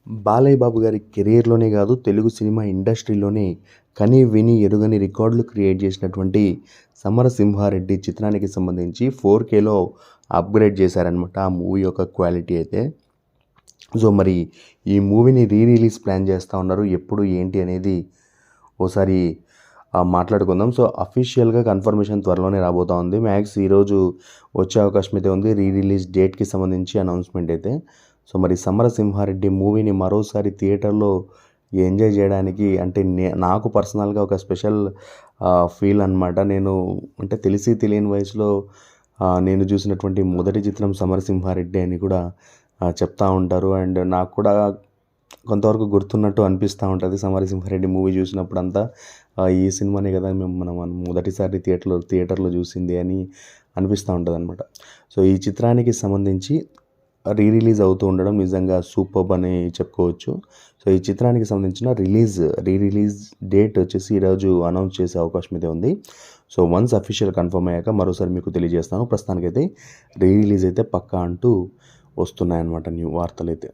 బాలయ్య బాబు గారి కెరియర్‌లోనే గాదు, తెలుగు సినిమా ఇండస్ట్రీలోనే కని, విని ఎరుగని రికార్డులు క్రియేట్ చేసినటువంటి 'సమరసింహారెడ్డి' చిత్రానికి సంబంధించి 4కేలో అప్‌గ్రేడ్ చేశారనమాట. ఆ మూవీ యొక్క క్వాలిటీ అయితే. సో, మరి ఈ మూవీని రిలీజ్ ప్లాన్ చేస్తా ఉన్నారు. ఎప్పుడు, ఏంటి అనేది ఓసారి మాట్లాడుకుందాం. సో, అఫీషియల్‌గా కన్ఫర్మేషన్ త్వరలోనే రాబోతా ఉంది. మ్యాక్స్ ఈరోజు వచ్చే అవకాశం అయితే ఉంది. రిలీజ్ డేట్‌కి సంబంధించి అనౌన్స్‌మెంట్ అయితే. సో, మరి 'సమరసింహారెడ్డి' మూవీని మరోసారి థియేటర్‌లో ఎంజాయ్ చేయడానికి అంటే నాకు పర్సనల్‌గా ఒక స్పెషల్ ఫీల్ అనమాట. నేను అంటే తెలిసి తెలియని వయసులో నేను చూసినటువంటి మొదటి చిత్రం 'సమరసింహారెడ్డి' అని కూడా చెప్తా ఉంటారు. అండ్ నాకు కూడా కొంతవరకు గుర్తున్నట్టు అనిపిస్తూ ఉంటుంది. 'సమరసింహారెడ్డి' మూవీ చూసినప్పుడంతా ఈ సినిమానే కదా మనం మొదటిసారి థియేటర్లో చూసింది అని అనిపిస్తూ ఉంటుందన్నమాట. సో, ఈ చిత్రానికి సంబంధించి రిలీజ్ అవుతూ ఉండడం నిజంగా సూపర్బ్ అని చెప్పుకోవచ్చు. సో, ఈ చిత్రానికి సంబంధించిన రిలీజ్ డేట్ వచ్చేసి ఈరోజు అనౌన్స్ చేసే అవకాశం అయితే ఉంది. సో, వన్స్ అఫీషియల్ కన్ఫర్మ్ అయ్యాక మరోసారి మీకు తెలియజేస్తాను. ప్రస్తుతానికైతే రిలీజ్ అయితే పక్కా అంటూ వస్తున్నాయన్నమాట వార్తలైతే.